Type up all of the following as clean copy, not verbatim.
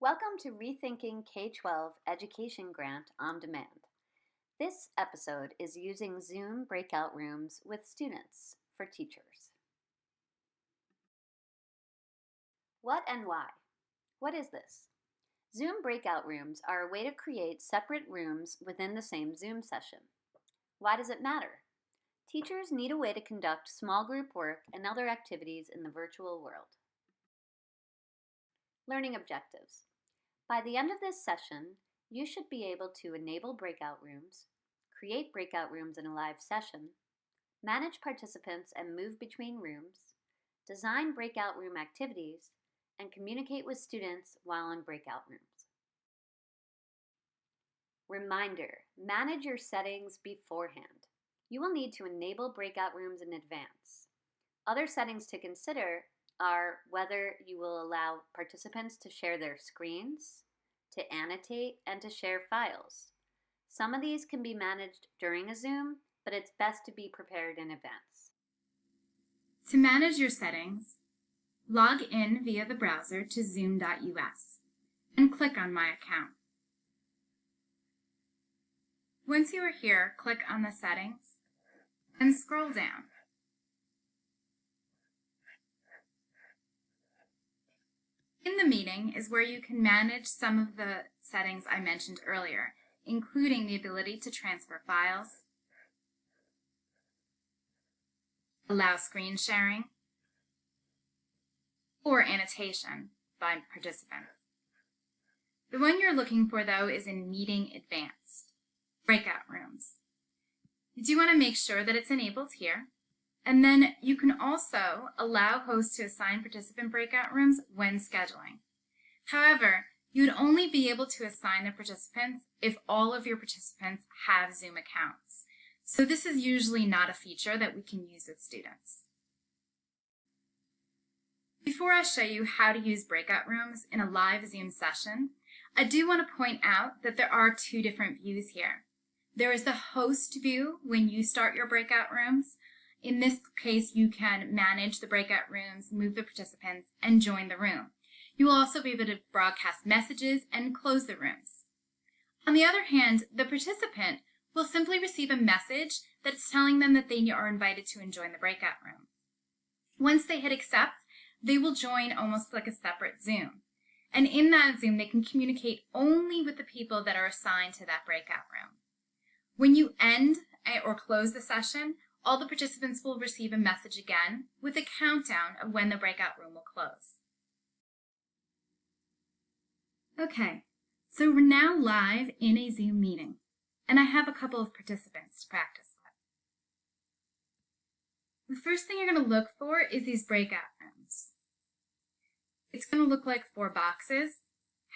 Welcome to Rethinking K-12 Education Grant on Demand. This episode is using Zoom breakout rooms with students for teachers. What and why? What is this? Zoom breakout rooms are a way to create separate rooms within the same Zoom session. Why does it matter? Teachers need a way to conduct small group work and other activities in the virtual world. Learning objectives. By the end of this session, you should be able to enable breakout rooms, create breakout rooms in a live session, manage participants and move between rooms, design breakout room activities, and communicate with students while in breakout rooms. Reminder: manage your settings beforehand. You will need to enable breakout rooms in advance. Other settings to consider are whether you will allow participants to share their screens, to annotate, and to share files. Some of these can be managed during a Zoom, but it's best to be prepared in advance. To manage your settings, log in via the browser to zoom.us and click on My Account. Once you are here, click on the settings and scroll down. In the meeting is where you can manage some of the settings I mentioned earlier, including the ability to transfer files, allow screen sharing, or annotation by participants. The one you're looking for, though, is in Meeting Advanced, Breakout Rooms. You do want to make sure that it's enabled here. And then you can also allow hosts to assign participant breakout rooms when scheduling. However, you would only be able to assign the participants if all of your participants have Zoom accounts. So this is usually not a feature that we can use with students. Before I show you how to use breakout rooms in a live Zoom session, I do want to point out that there are two different views here. There is the host view when you start your breakout rooms. In this case, you can manage the breakout rooms, move the participants, and join the room. You will also be able to broadcast messages and close the rooms. On the other hand, the participant will simply receive a message that's telling them that they are invited to join the breakout room. Once they hit accept, they will join almost like a separate Zoom. And in that Zoom, they can communicate only with the people that are assigned to that breakout room. When you end or close the session, all the participants will receive a message again with a countdown of when the breakout room will close. Okay, so we're now live in a Zoom meeting, and I have a couple of participants to practice with. The first thing you're going to look for is these breakout rooms. It's going to look like 4 boxes.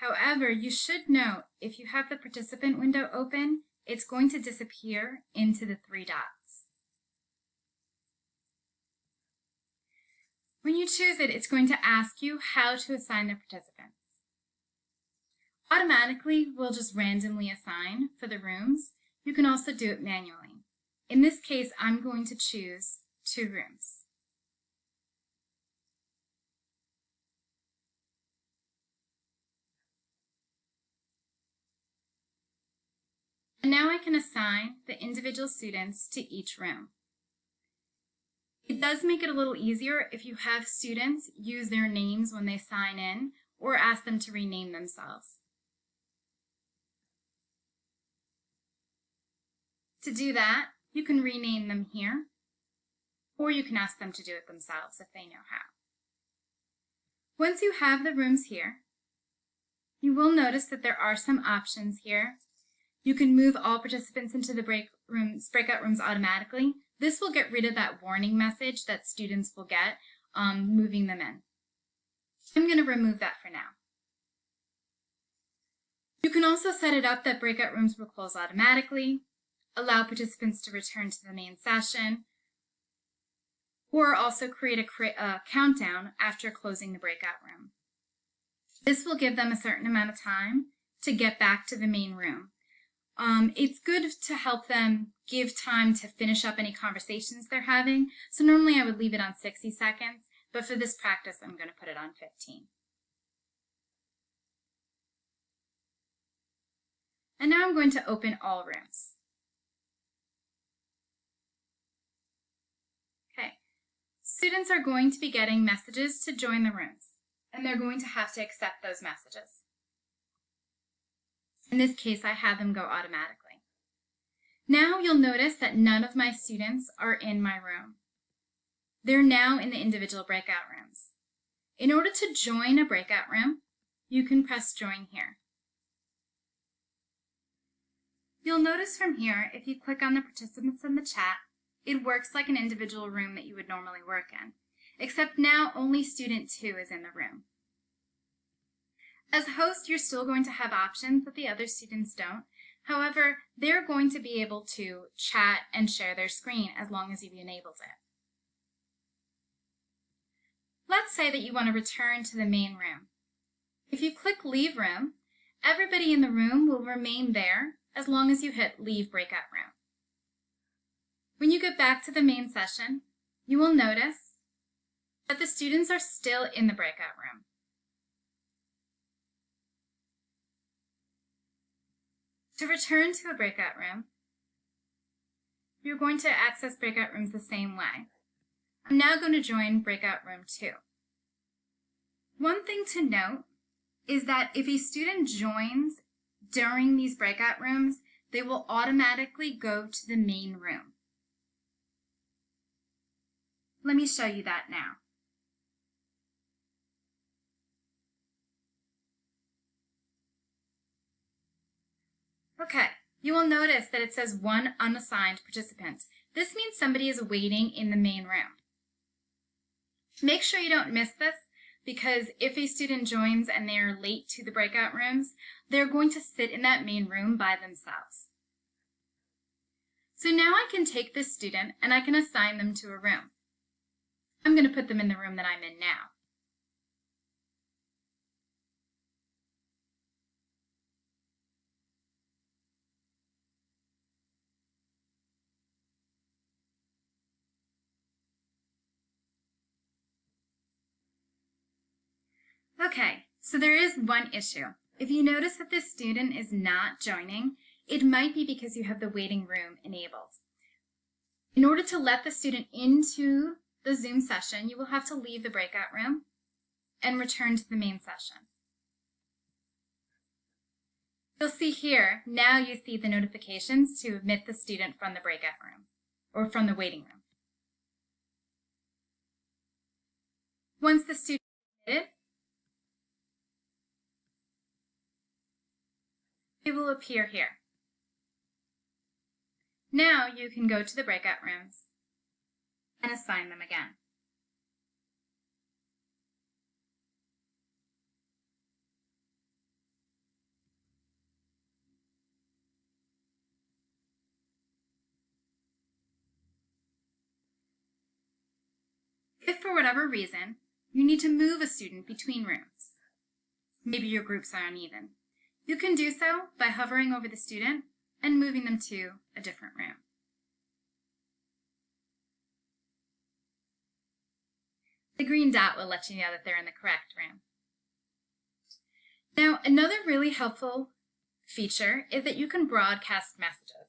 However, you should note if you have the participant window open, it's going to disappear into the 3 dots. When you choose it, it's going to ask you how to assign the participants. Automatically, we'll just randomly assign for the rooms. You can also do it manually. In this case, I'm going to choose 2 rooms. And now I can assign the individual students to each room. It does make it a little easier if you have students use their names when they sign in or ask them to rename themselves. To do that, you can rename them here, or you can ask them to do it themselves if they know how. Once you have the rooms here, you will notice that there are some options here. You can move all participants into the breakout rooms automatically. This will get rid of that warning message that students will get moving them in. I'm going to remove that for now. You can also set it up that breakout rooms will close automatically, allow participants to return to the main session, or also create a countdown after closing the breakout room. This will give them a certain amount of time to get back to the main room. It's good to help them give time to finish up any conversations they're having. So normally I would leave it on 60 seconds, but for this practice, I'm going to put it on 15. And now I'm going to open all rooms. Okay, students are going to be getting messages to join the rooms, and they're going to have to accept those messages. In this case, I had them go automatically. Now you'll notice that none of my students are in my room. They're now in the individual breakout rooms. In order to join a breakout room, you can press join here. You'll notice from here, if you click on the participants in the chat, it works like an individual room that you would normally work in, except now only student 2 is in the room. As host, you're still going to have options that the other students don't. However, they're going to be able to chat and share their screen as long as you've enabled it. Let's say that you want to return to the main room. If you click Leave Room, everybody in the room will remain there as long as you hit Leave Breakout Room. When you get back to the main session, you will notice that the students are still in the breakout room. To return to a breakout room, you're going to access breakout rooms the same way. I'm now going to join breakout room 2. One thing to note is that if a student joins during these breakout rooms, they will automatically go to the main room. Let me show you that now. Okay, you will notice that it says 1 unassigned participant. This means somebody is waiting in the main room. Make sure you don't miss this, because if a student joins and they are late to the breakout rooms, they're going to sit in that main room by themselves. So now I can take this student and I can assign them to a room. I'm going to put them in the room that I'm in now. Okay, so there is one issue. If you notice that this student is not joining, it might be because you have the waiting room enabled. In order to let the student into the Zoom session, you will have to leave the breakout room and return to the main session. You'll see here, now you see the notifications to admit the student from the breakout room or from the waiting room. Once the student is admitted, it will appear here. Now you can go to the breakout rooms and assign them again. If for whatever reason you need to move a student between rooms, maybe your groups are uneven, you can do so by hovering over the student and moving them to a different room. The green dot will let you know that they're in the correct room. Now, another really helpful feature is that you can broadcast messages.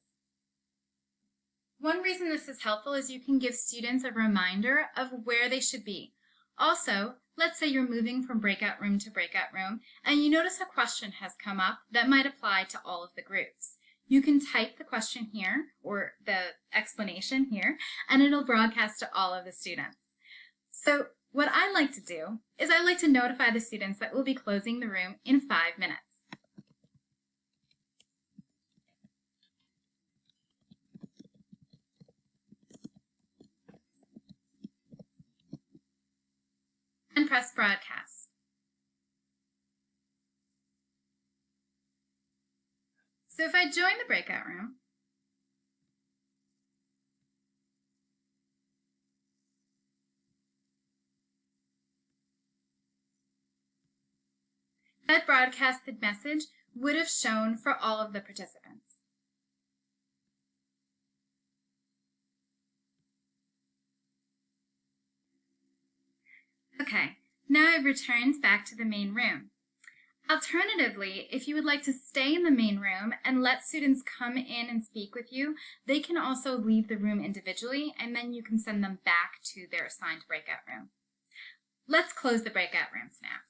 One reason this is helpful is you can give students a reminder of where they should be. Also, let's say you're moving from breakout room to breakout room and you notice a question has come up that might apply to all of the groups. You can type the question here or the explanation here and it'll broadcast to all of the students. So what I like to do is I like to notify the students that we'll be closing the room in 5 minutes. And press broadcast. So if I join the breakout room, that broadcasted message would have shown for all of the participants. Okay, now I've returned back to the main room. Alternatively, if you would like to stay in the main room and let students come in and speak with you, they can also leave the room individually, and then you can send them back to their assigned breakout room. Let's close the breakout rooms now.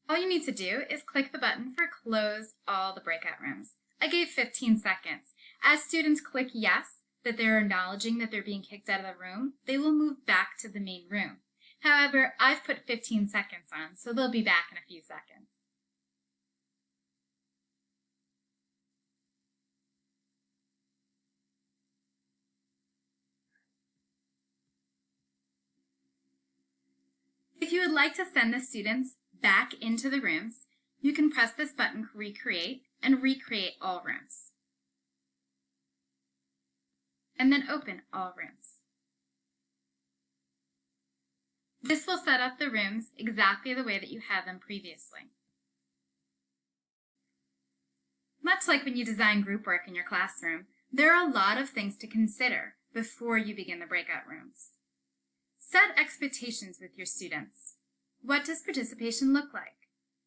All you need to do is click the button for Close All the Breakout Rooms. I gave 15 seconds. As students click yes, that they're acknowledging that they're being kicked out of the room, they will move back to the main room. However, I've put 15 seconds on, so they'll be back in a few seconds. If you would like to send the students back into the rooms, you can press this button, Recreate, and recreate all rooms. And then open all rooms. This will set up the rooms exactly the way that you had them previously. Much like when you design group work in your classroom, there are a lot of things to consider before you begin the breakout rooms. Set expectations with your students. What does participation look like?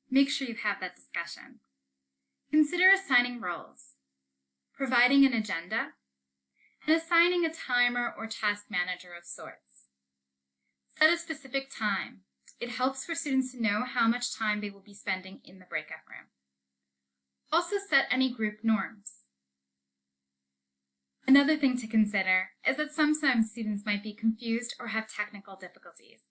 Make sure you have that discussion. Consider assigning roles, providing an agenda, and assigning a timer or task manager of sorts. Set a specific time. It helps for students to know how much time they will be spending in the breakout room. Also set any group norms. Another thing to consider is that sometimes students might be confused or have technical difficulties.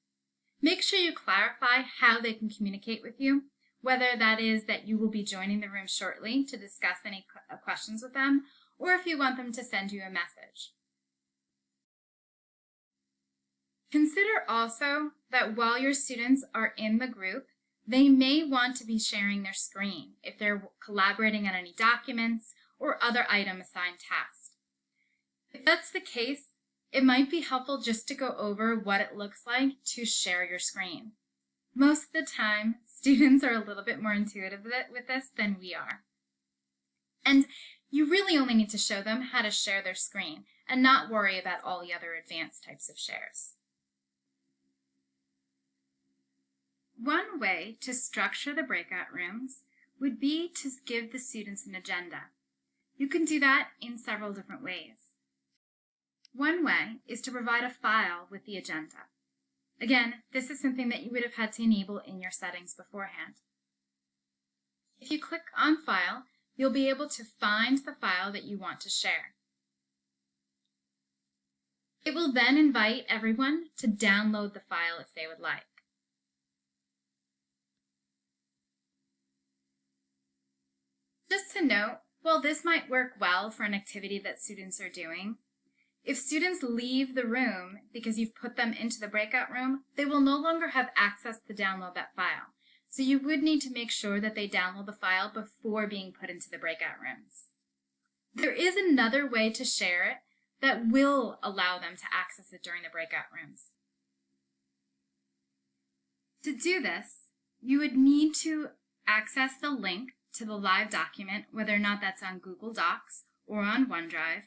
Make sure you clarify how they can communicate with you, whether that is that you will be joining the room shortly to discuss any questions with them, or if you want them to send you a message. Consider also that while your students are in the group, they may want to be sharing their screen if they're collaborating on any documents or other item assigned tasks. If that's the case, it might be helpful just to go over what it looks like to share your screen. Most of the time, students are a little bit more intuitive with this than we are. And you really only need to show them how to share their screen and not worry about all the other advanced types of shares. One way to structure the breakout rooms would be to give the students an agenda. You can do that in several different ways. One way is to provide a file with the agenda. Again, this is something that you would have had to enable in your settings beforehand. If you click on File, you'll be able to find the file that you want to share. It will then invite everyone to download the file if they would like. Just to note, while this might work well for an activity that students are doing, if students leave the room because you've put them into the breakout room, they will no longer have access to download that file. So you would need to make sure that they download the file before being put into the breakout rooms. There is another way to share it that will allow them to access it during the breakout rooms. To do this, you would need to access the link to the live document, whether or not that's on Google Docs or on OneDrive,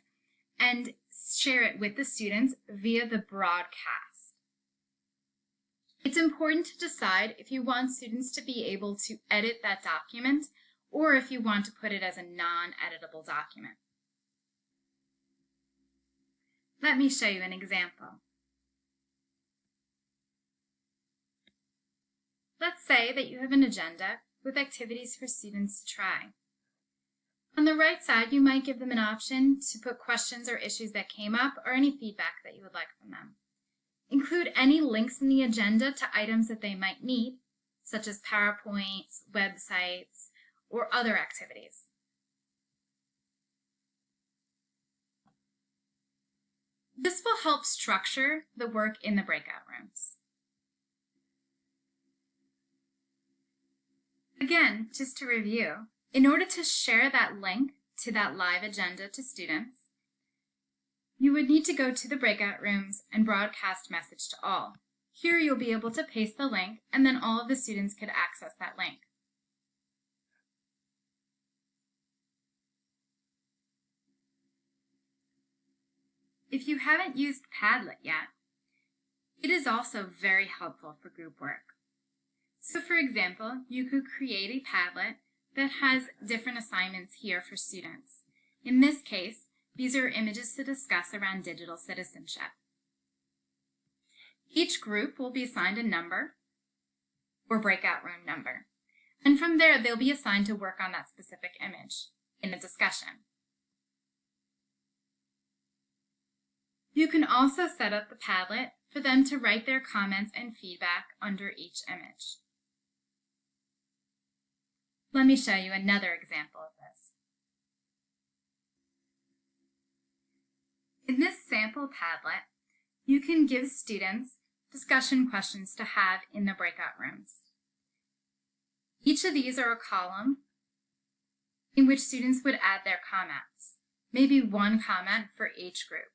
and share it with the students via the broadcast. It's important to decide if you want students to be able to edit that document or if you want to put it as a non-editable document. Let me show you an example. Let's say that you have an agenda with activities for students to try. On the right side, you might give them an option to put questions or issues that came up or any feedback that you would like from them. Include any links in the agenda to items that they might need, such as PowerPoints, websites, or other activities. This will help structure the work in the breakout rooms. Again, just to review, in order to share that link to that live agenda to students, you would need to go to the breakout rooms and broadcast message to all. Here you'll be able to paste the link and then all of the students could access that link. If you haven't used Padlet yet, It is also very helpful for group work. So for example, you could create a Padlet that has different assignments here for students. In this case, these are images to discuss around digital citizenship. Each group will be assigned a number or breakout room number, and from there they'll be assigned to work on that specific image in a discussion. You can also set up the Padlet for them to write their comments and feedback under each image. Let me show you another example of this. In this sample Padlet, you can give students discussion questions to have in the breakout rooms. Each of these are a column in which students would add their comments, maybe one comment for each group.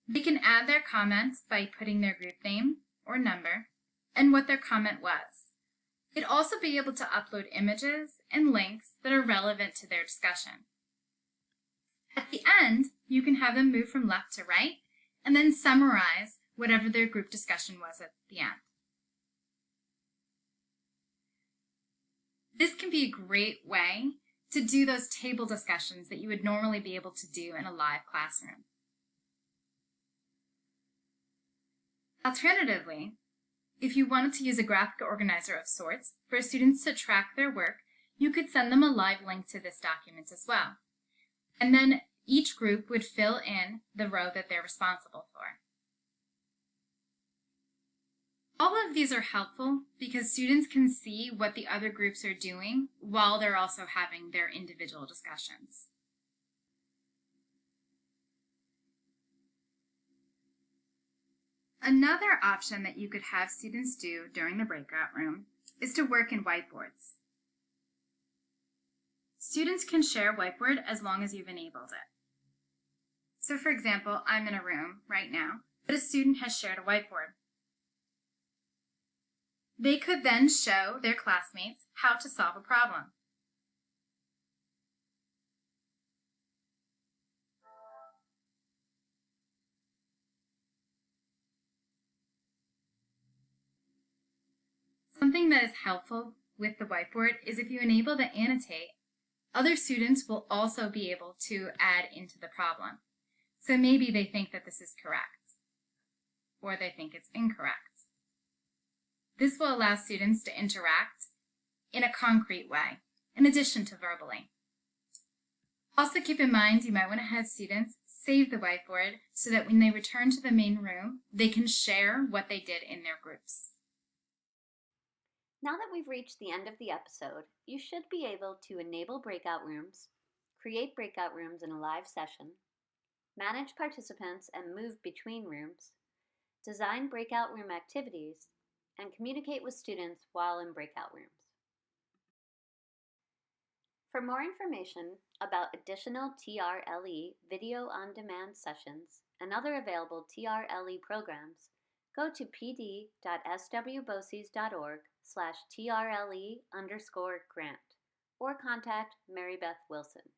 They can add their comments by putting their group name or number and what their comment was. They'd also be able to upload images and links that are relevant to their discussion. At the end, you can have them move from left to right and then summarize whatever their group discussion was at the end. This can be a great way to do those table discussions that you would normally be able to do in a live classroom. Alternatively, if you wanted to use a graphic organizer of sorts for students to track their work, you could send them a live link to this document as well. And then each group would fill in the row that they're responsible for. All of these are helpful because students can see what the other groups are doing while they're also having their individual discussions. Another option that you could have students do during the breakout room is to work in whiteboards. Students can share whiteboard as long as you've enabled it. So for example, I'm in a room right now, but a student has shared a whiteboard. They could then show their classmates how to solve a problem. Something that is helpful with the whiteboard is if you enable the annotate, other students will also be able to add into the problem. So maybe they think that this is correct, or they think it's incorrect. This will allow students to interact in a concrete way, in addition to verbally. Also keep in mind you might want to have students save the whiteboard so that when they return to the main room, they can share what they did in their groups. Now that we've reached the end of the episode, you should be able to enable breakout rooms, create breakout rooms in a live session, manage participants and move between rooms, design breakout room activities, and communicate with students while in breakout rooms. For more information about additional TRLE video on-demand sessions and other available TRLE programs, go to pd.swboces.org/TRLE_grant or contact Mary Beth Wilson.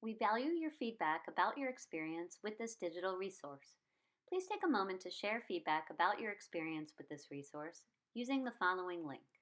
We value your feedback about your experience with this digital resource. Please take a moment to share feedback about your experience with this resource using the following links.